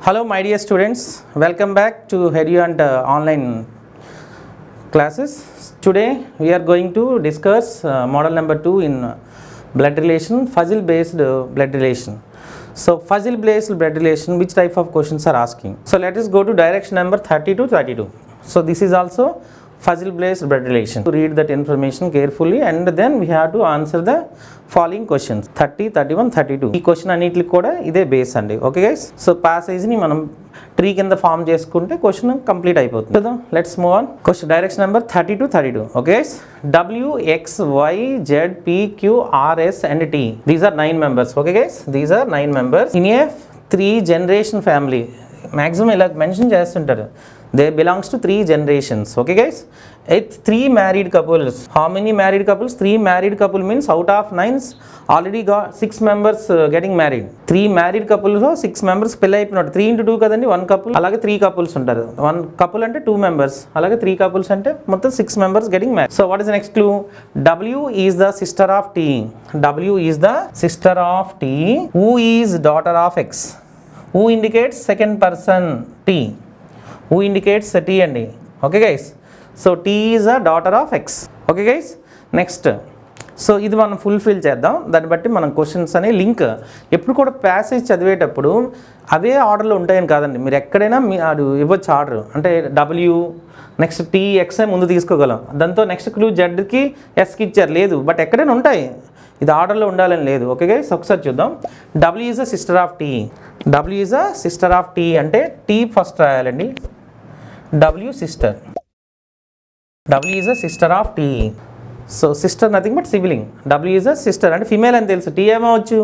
Hello my dear students, welcome back to Headient online classes. Today we are going to discuss model number 2 in blood relation, Fussell based blood relation. So Fussell based blood relation, which type of questions are asking? So let us go to direction number 30 to 32. So this is also Fussell based blood relation. To read that information carefully and then we have to answer the following questions 30, 31, 32. ఈ question అన్నిటికి కూడా ఇదే base అండి. Okay guys, so ప్యాసేజ్ని మనం tree కింద form చేసుకుంటే question complete అయిపోతుంది కదా. Let's move on. Question direction number 30 to 32. Okay guys, W, X, Y, Z, P, Q, R, S and T. These are 9 members. Okay guys, these are 9 members in a 3 generation family. Maximum ఇలా mention చేస్తుంటారు. They belongs to 3 generations. Okay guys, it's 3 married couples. How many married couples? 3 married couple means out of 9 already got 6 members getting married. 3 married couple లో 6 members పెళ్ళి అయిపోయినట్టు. 3 into 2 కదండి, 1 couple. అలాగే 3 couples ఉంటారు. 1 couple అంటే 2 members, అలాగే 3 couples అంటే మొత్తం 6 members getting married. So what is the next clue? W is the sister of T. W is the sister of T. Who is daughter of X? Who indicates second person T. Who indicates T అండి. Okay guys, so T is a daughter of X. Okay guys, next so ఇది మనం fulfil చేద్దాం. దాన్ని బట్టి మనం questions అనే link ఎప్పుడు కూడా ప్యాసేజ్ చదివేటప్పుడు అవే ఆర్డర్లో ఉంటాయని కాదండి. మీరు ఎక్కడైనా అది ఇవ్వచ్చు ఆర్డర్, అంటే W నెక్స్ట్ T, X ముందు తీసుకోగలం. దాంతో నెక్స్ట్ క్లూ Zకి Sకి ఇచ్చారు లేదు, బట్ ఎక్కడైనా ఉంటాయి, ఇది ఆర్డర్లో ఉండాలని లేదు. ఓకే గైస్, ఒకసారి చూద్దాం. W is a sister of T. W is a sister of T అంటే T ఫస్ట్ రాయాలండి. W sister. W is a sister of T. So sister nothing but sibling. W is a sister and female అని తెలుసు. T ఏమవచ్చు,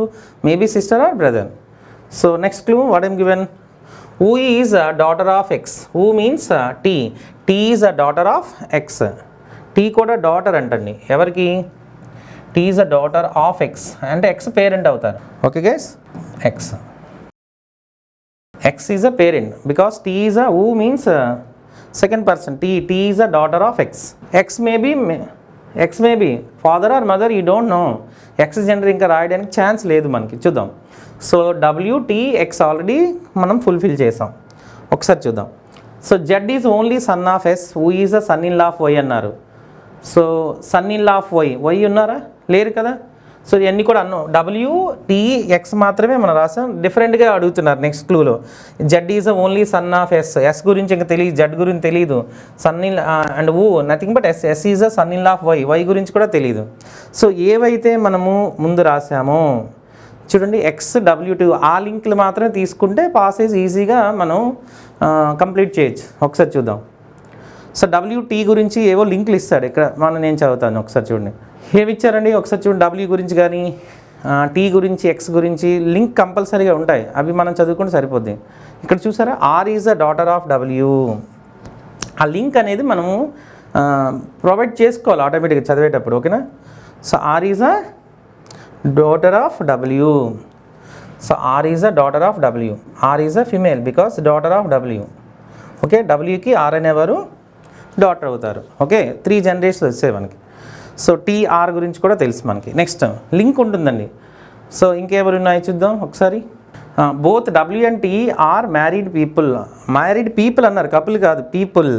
maybe sister or brother. So next clue what I'm given. Who is a daughter of X? Who means T. T is a daughter of X. T కూడా daughter అంటండి. ఎవరికి? T is a daughter of X అంటే X parent అవుతారు. Okay guys, X. X is a parent because T is a who means second person. T is a daughter of X. X may be father or mother, you don't know. X gender ఇంకా రాయడానికి chance లేదు మనకి. చూద్దాం. So W, T, X already మనం fulfil చేసాం. ఒకసారి చూద్దాం. So Z is only son of S. Who is a son in law of Y అన్నారు. So son in law of Y ఉన్నారా? లేరు కదా. సో ఇవన్నీ కూడా అన్నో W, T, X మాత్రమే మనం రాసాం. డిఫరెంట్గా అడుగుతున్నారు నెక్స్ట్ క్లూలో. Z is only son of S గురించి ఇంకా తెలియదు, Z గురించి తెలియదు. Son in and uh nothing but S is a son in law of Y గురించి కూడా తెలియదు. సో ఏవైతే మనము ముందు రాసామో చూడండి, XW2 ఆ లింక్లు మాత్రమే తీసుకుంటే పాసేజ్ ఈజీగా మనం కంప్లీట్ చేయొచ్చు. ఒకసారి చూద్దాం. సో WT గురించి ఏవో లింక్లు ఇస్తాడు ఇక్కడ, నేను చదువుతాను. ఒకసారి చూడండి ఏమి ఇచ్చారండి. ఒకసారి చూడండి, W గురించి కానీ T గురించి X గురించి లింక్ కంపల్సరీగా ఉంటాయి, అవి మనం చదువుకుంటే సరిపోద్ది. ఇక్కడ చూసారా, R is a daughter of W. ఆ లింక్ అనేది మనము ప్రొవైడ్ చేసుకోవాలి ఆటోమేటిక్గా చదివేటప్పుడు. ఓకేనా. So R is a daughter of W. So R is a daughter of W. R is a female because daughter of W. Okay, Wకి R అనేవారు daughter అవుతారు. ఓకే, 3 జనరేషన్స్ వచ్చాయి మనకి. సో TR గురించి కూడా తెలుసు మనకి. నెక్స్ట్ లింక్ ఉంటుందండి. సో ఇంకెవరు ఉన్నాయి చూద్దాం ఒకసారి. Both W and T are married people. Married people అన్నారు, కపుల్ కాదు, పీపుల్.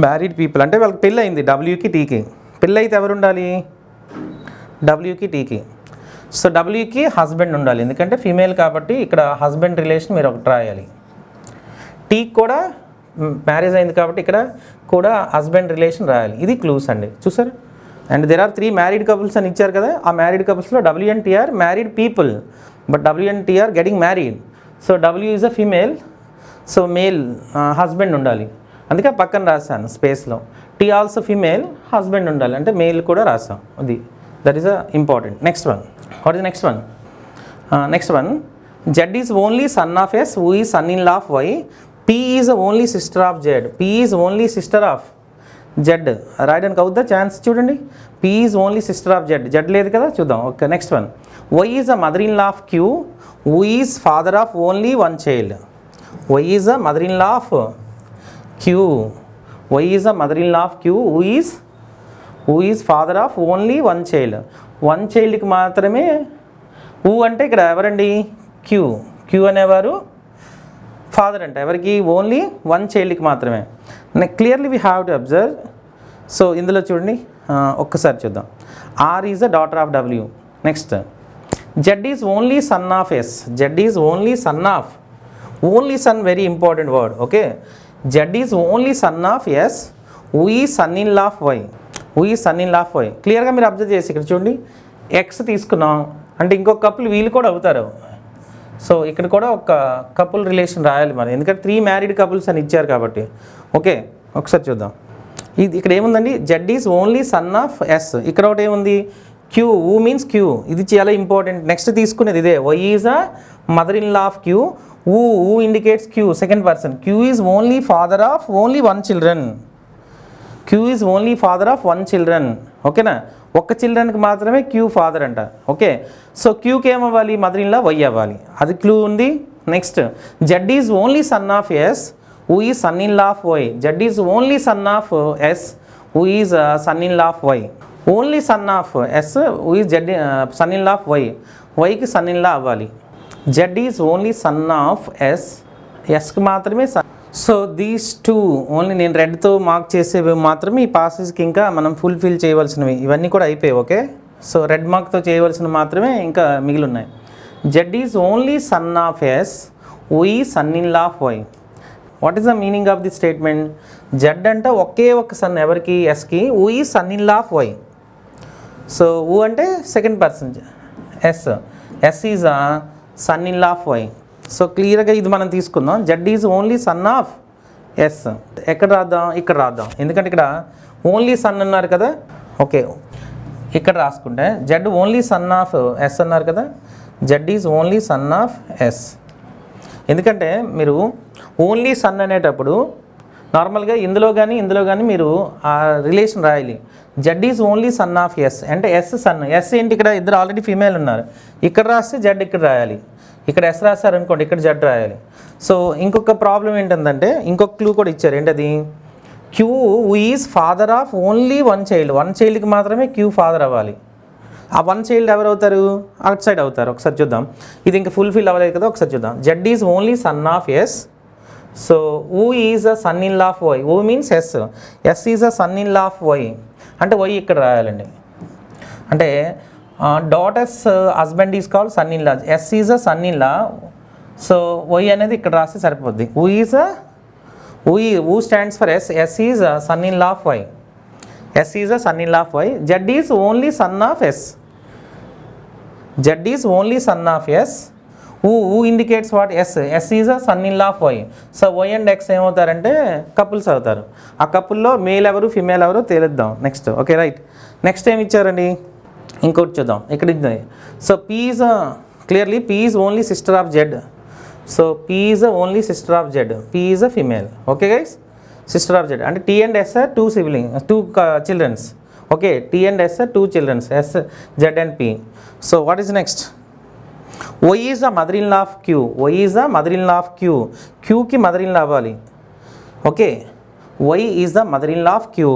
మ్యారీడ్ పీపుల్ అంటే వాళ్ళకి పెళ్ళి అయింది Wకి Tకి. పెళ్ళి అయితే ఎవరు ఉండాలి? Wకి Tకి. సో Wకి హస్బెండ్ ఉండాలి, ఎందుకంటే ఫీమేల్ కాబట్టి ఇక్కడ హస్బెండ్ రిలేషన్ మీరు ఒకటి రాయాలి. Tకి కూడా మ్యారేజ్ అయింది కాబట్టి ఇక్కడ కూడా హస్బెండ్ రిలేషన్ రాయాలి. ఇది క్లూస్ అండి, చూసారు. And there are 3 married couples అని ఇచ్చారు కదా. ఆ మ్యారీడ్ కపుల్స్లో W and T are married people, but W and T are getting married. So W is a female, so male husband ఉండాలి, అందుకే పక్కన రాశాను స్పేస్లో. T ఆల్సో ఫీమేల్, హస్బెండ్ ఉండాలి, అంటే మేల్ కూడా రాసాం. అది that is a important. Next one, what is next one? Next one, Z is only son of S. Who is son in law of Y. P is only sister of Z. P is only sister of Z. రాయడానికి అవుద్దా chance? చూడండి, P is only sister of Z లేదు కదా. చూద్దాం. Okay, next one, Y is a mother in law of Q. Who is father of only 1 child. Y is a mother in law of Q. Y is a mother in law of Q. Who is father of only 1 child. 1 చైల్డ్కి మాత్రమే. Who అంటే ఇక్కడ ఎవరండి? Q అనేవారు father అంట ఎవరికి only one చైల్డ్కి మాత్రమే. Clearly we have to observe. So ఇందులో చూడండి ఒక్కసారి చూద్దాం. R is the daughter of W. Next Z is only son of S. Z is only son of, only son very important word. Okay, Z is only son of S, who is son in law of Y. Who is son in law of Y. క్లియర్గా మీరు observe చేసి ఇక్కడ చూడండి, X తీసుకున్నాం అంటే ఇంకొక couple వీళ్ళు కూడా అవుతారు. సో ఇక్కడ కూడా ఒక కపుల్ రిలేషన్ రాయాలి మరి, ఎందుకంటే 3 మ్యారీడ్ కపుల్స్ అని ఇచ్చారు కాబట్టి. ఓకే, ఒకసారి చూద్దాం. ఇది ఇక్కడ ఏముందండి, Z is only son of S. ఇక్కడ ఒకటి ఏముంది, క్యూ, ఊ మీన్స్ క్యూ. ఇది చాలా ఇంపార్టెంట్. నెక్స్ట్ తీసుకునేది ఇదే, Y is a mother in law of Q. Uh indicates Q, second person. Q is only father of only 1 children. Q is only father of 1 children. ఓకేనా, ఒక్క చిల్డ్రన్కి మాత్రమే Q father అంట. Okay, so క్యూకి ఏమవ్వాలి, mother in law Y అవ్వాలి, అది clue ఉంది. Next Z is only son of S, who is son in law of Y. Z is only son of S, who is son in law of Y. Only son of S, who is Z son in law of Y. వైకి son in law అవ్వాలి. Z is only son of S, ఎస్కి మాత్రమే son. So these two only నేను రెడ్తో mark చేసేవి మాత్రమే ఈ పాసేజ్కి ఇంకా మనం ఫుల్ఫిల్ చేయవలసినవి. ఇవన్నీ కూడా అయిపోయాయి. ఓకే, సో రెడ్ మార్క్తో చేయవలసినవి మాత్రమే ఇంకా మిగిలి ఉన్నాయి. Z is only son of S, who is son in law of Y. What is the meaning of the statement? Z అంటే ఒకే ఒక సన్ ఎవరికి, ఎస్కి. Who is son in law of Y. So who అంటే second person, S is a son in law of Y. So క్లియర్గా ఇది మనం తీసుకుందాం. Z is only son of S. ఎక్కడ రాద్దాం, ఇక్కడ రాద్దాం, ఎందుకంటే ఇక్కడ ఓన్లీ సన్ అన్నారు కదా. ఓకే, ఇక్కడ రాసుకుంటే Z only son of S అన్నారు కదా. Z is only son of S. ఎందుకంటే మీరు ఓన్లీ సన్ అనేటప్పుడు నార్మల్గా ఇందులో కానీ మీరు ఆ రిలేషన్ రాయాలి. Z is only son of S అంటే ఎస్ సన్. ఎస్ ఏంటి, ఇక్కడ ఇద్దరు ఆల్రెడీ ఫీమేల్ ఉన్నారు. ఇక్కడ రాస్తే జెడ్ ఇక్కడ రాయాలి, ఇక్కడ ఎస్ రాశారనుకోండి ఇక్కడ జెడ్ రాయాలి. సో ఇంకొక ప్రాబ్లం ఏంటంటే ఇంకొక క్లూ కూడా ఇచ్చారు. ఏంటది, Q is father of only 1 child. 1 చైల్డ్కి మాత్రమే క్యూ ఫాదర్ అవ్వాలి. ఆ 1 చైల్డ్ ఎవరు అవుతారు, అవుట్ సైడ్ అవుతారు. ఒకసారి చూద్దాం, ఇది ఇంకా ఫుల్ఫిల్ అవ్వలేదు కదా. ఒకసారి చూద్దాం. Z is only son of S, so who is a son in law of Y. Who means S, S is a son in law of Y అంటే వై ఇక్కడ రాయాలండి. అంటే daughter's husband is called son in law, S is a son in law. So Y అనేది ఇక్కడ రాస్తే సరిపోద్ది. Who stands for S, S is a son in law of Y. S is a son in law of Y. Z is only son of S. Z is only son of S. Who indicates what, S is a son in law of Y. So Y and X ఏమవుతారంటే couples అవుతారు. ఆ కపుల్లో male ఎవరు female ఎవరు తేలిద్దాం next. Okay right. Next ఏమి ఇచ్చారండి, ఇంకోటి చూద్దాం. ఇక్కడ ఇది. So P is clearly P is only sister of Z. So P is only sister of Z. P is a female. Okay guys, sister of Z అంటే T and S are 2 childrens. Okay, T and S are 2 childrens, S Z and P. So what is next, Y is the mother in law of Q. Y is the mother in law of Q. క్యూకి mother in law అవ్వాలి. Okay, Y is the mother in law of Q.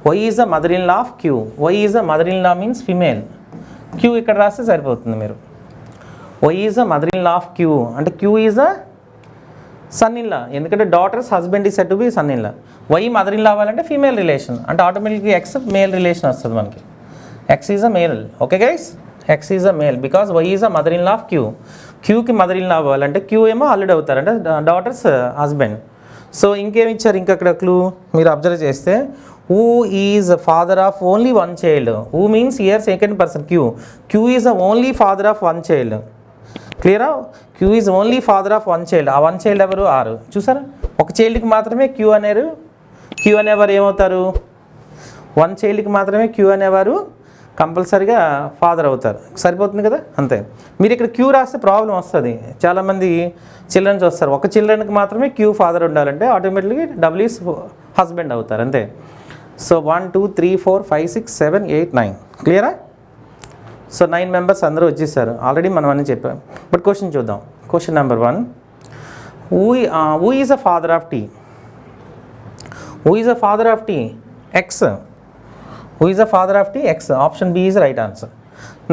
Y is the mother in law of Q. Y is the mother in law means female. Q ఇక్కడ రాస్తే సరిపోతుంది మీరు. Y is the mother in law of Q అంటే Q is the son in law, ఎందుకంటే daughter's husband is said to be son in law. Y mother in law అవ్వాలంటే female relation అంటే ఆటోమేటిక్గా X male relation వస్తుంది మనకి. X is a male. Okay guys, X is a male because Y is a mother in law of Q. క్యూకి mother in law అవ్వాలంటే Q ఏమో already అవుతారు అంటే డాటర్స్ హస్బెండ్. సో ఇంకేమి ఇచ్చారు ఇంకా అక్కడ క్లూ మీరు అబ్జర్వ్ చేస్తే, who is father of only 1 child. Who means here second person Q. Q is the only father of 1 child. క్లియరా, Q is only father of 1 child. ఆ 1 చైల్డ్ ఎవరు, ఆరు. చూసారా, ఒక చైల్డ్కి మాత్రమే క్యూ అనేవారు ఏమవుతారు, 1 చైల్డ్కి మాత్రమే క్యూ అనేవారు కంపల్సరీగా ఫాదర్ అవుతారు. సరిపోతుంది కదా, అంతే. మీరు ఇక్కడ క్యూ రాస్తే ప్రాబ్లం వస్తుంది. చాలామంది చిల్డ్రన్స్ వస్తారు, ఒక చిల్డ్రన్కి మాత్రమే క్యూ ఫాదర్ ఉండాలంటే ఆటోమేటిక్గా డబ్ల్యూస్ హస్బెండ్ అవుతారు అంతే. సో 1 2 3 4 5 6 7 8 9 క్లియరా. సో 9 మెంబర్స్ అందరూ వచ్చేసారు ఆల్రెడీ, మనం అన్నీ చెప్పాం. బట్ క్వశ్చన్ చూద్దాం. Question number 1, who is a father of T. Who is a father of T, X. Who is the father of T? X. Option B is right answer.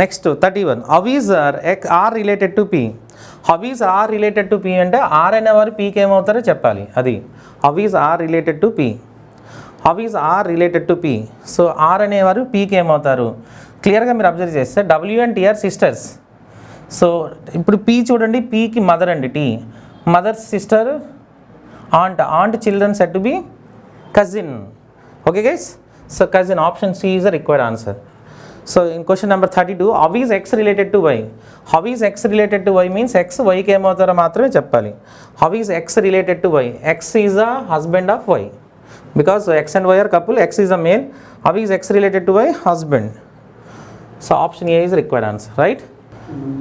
Next 31. How is R related to P? How is R related to P అంటే R అనేవారు పీకి ఏమవుతారో చెప్పాలి. అది how is R related to P. How is R related to P. So R అనేవారు పీకి ఏమవుతారు? క్లియర్గా మీరు అబ్జర్వ్ చేస్తే W and T are sisters. So ఇప్పుడు పీ చూడండి, పీకి మదర్ అండి, T mother sister, aunt children set to be cousin. Okay guys, so cousin, option C is the required answer. So in question number 32, how is X related to Y. How is X related to Y means X వైకి ఏమవుతారో మాత్రమే చెప్పాలి. How is X related to Y. X is the husband of Y because x and y are couple, x is a male. How is x related to y? Husband. So option A is required answer, right?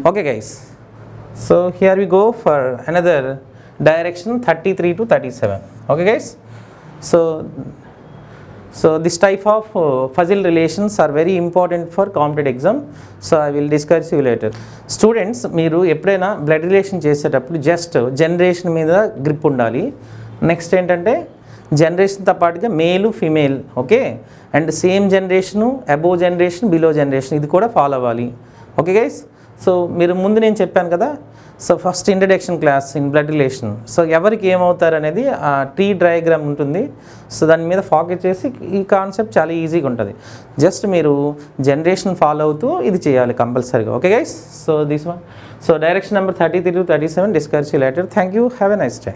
Okay guys, so here we go for another direction 33 to 37. Okay guys, so this type of puzzle relations are very important for competitive exam, so I will discuss you later. Students, మీరు ఎప్పుడైనా blood relation చేసేటప్పుడు just generation మీద grip ఉండాలి. Next ఏంటంటే జనరేషన్తో పాటుగా మేలు female, okay, and same generation, above generation, below generation, ఇది కూడా ఫాలో అవ్వాలి. ఓకే గైస్, సో మీరు ముందు నేను చెప్పాను కదా, so first introduction class in blood relation. So ఎవరికి ఏమవుతారు అనేది ట్రీ డయాగ్రామ్ ఉంటుంది. సో దాని మీద ఫోకస్ చేసి ఈ కాన్సెప్ట్ చాలా ఈజీగా ఉంటుంది. జస్ట్ మీరు జనరేషన్ ఫాలో అవుతూ ఇది చేయాలి కంపల్సరీగా. Okay guys, so this one, so direction number 33 to 37 discuss later. Thank you, have a nice day.